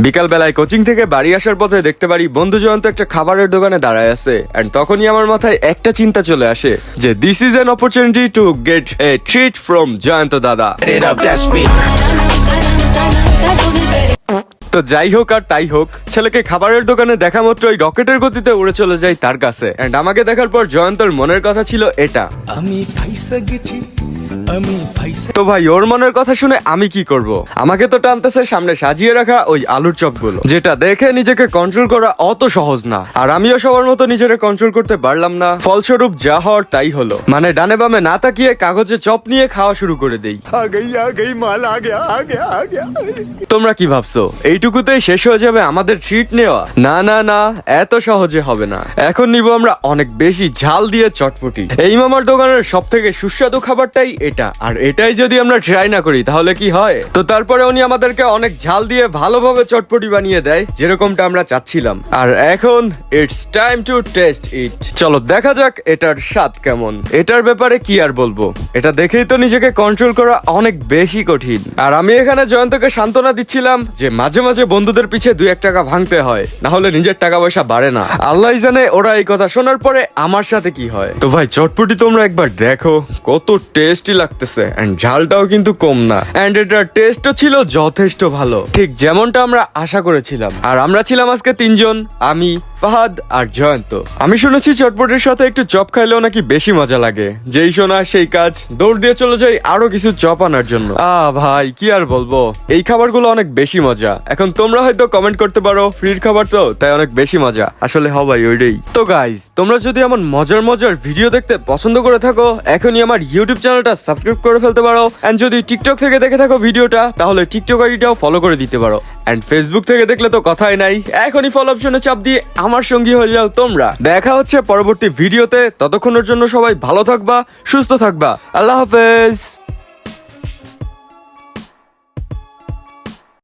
বিকাল বেলায় কোচিং থেকে বাড়ি আসার পথে দেখতে পারি বন্ধু জয়ন্ত একটা খাবারের দোকানে দাঁড়ায় আছে এন্ড তখনই আমার মাথায় একটা চিন্তা চলে আসে যে this is an opportunity to get A treat from Jayanta দাদা। তো যাই হোক আর তাই হোক, ছেলেকে খাবারের দোকানে দেখা মাত্রই রকেটের গতিতে উড়ে চলে যায় তার কাছে এন্ড আমাকে দেখার পর জয়ন্তর মনের কথা ছিল এটা। আমি ফাইসা গেছি, আমি ফাইসা। তো ভাই ওর মনের কথা শুনে আমি কি করব? আমাকে তো টানতেছে সামনে সাজিয়ে রাখা ওই আলুর চপগুলো, যেটা দেখে নিজেকে কন্ট্রোল করা অত সহজ না। আর আমিও সবার মতো নিজেকে কন্ট্রোল করতে পারলাম না, ফলস্বরূপ যা হওয়ার তাই হলো। মানে ডানে বামে না তাকিয়ে কাগজে চপ নিয়ে খাওয়া শুরু করে দেই। তোমরা কি ভাবছো এইটুকুতেই শেষ হয়ে যাবে আমাদের ট্রিট নেওয়া? না না না, এত সহজে হবে না। এখন নিব আমরা অনেক বেশি ঝাল দিয়ে চটপটি। এই মামার দোকানের সব থেকে সুস্বাদু খাবারটাই এটা, আর এটাই যদি আমরা ট্রাই না করি তাহলে কি হয়? তো তারপরে উনি আমাদেরকে অনেক ঝাল দিয়ে ভালোভাবে চটপটি বানিয়ে দেয় যেরকমটা আমরা চাচ্ছিলাম। আর এখন ইটস টাইম টু টেস্ট ইট। চলো দেখা যাক এটার স্বাদ কেমন। এটার ব্যাপারে কি আর বলবো, এটা দেখেই তো নিজেকে কন্ট্রোল করা অনেক বেশি কঠিন। আর আমি এখানে জয়ন্তকে সান্ত্বনা দিচ্ছিলাম যে মাঝে মাঝে বন্ধুদের পিছে 2-1 টাকা ভাঙতে হয়, না হলে নিজের টাকা পয়সা বাড়ে না। আল্লাহ জানে ওরা এই কথা শোনার পরে আমার সাথে কি হয়। তো ভাই চটপটি তোমরা একবার দেখো, কত টেস্টি লাগতেছে এন্ড ঝালটাও কিন্তু কম না, এন্ড এটার টেস্টও ছিল যথেষ্ট ভালো, ঠিক যেমনটা আমরা আশা করেছিলাম। আর আমরা ছিলাম আজকে 3 জন, আমি, ফাহাদ আর জয়ন্ত। আমি শুনেছি চটপটির সাথে একটু চপ খাইলেও নাকি বেশি মজা লাগে। যেই শোনা সেই কাজ, দৌড় দিয়ে চলে যাই আরো কিছু চপ আনার জন্য। ভাই কি আর বলবো, এই খাবারগুলো অনেক বেশি মজা। এখন তোমরা হয়তো কমেন্ট করতে পারো ফ্রির খাবার তো তাই অনেক বেশি মজা, আসলে ভাই ওইটাই। তো গাইজ, তোমরা যদি এমন মজার মজার ভিডিও দেখতে পছন্দ করে থাকো এখনই আমার ইউটিউব চ্যানেলটা সাবস্ক্রাইব করে ফেলতে পারো। এন্ড যদি টিকটক থেকে দেখে থাকো ভিডিওটা তাহলে টিকটক আইডিটাও ফলো করে দিতে পারো। এন্ড ফেসবুক থেকে দেখলে তো কথাই নাই, এখনই ফলো অপশনে চাপ দিয়ে আমার সঙ্গী হয়ে যাও তোমরা। দেখা হচ্ছে পরবর্তী ভিডিওতে, ততক্ষণের জন্য সবাই ভালো থাকবা, সুস্থ থাকবা। আল্লাহ হাফেজ।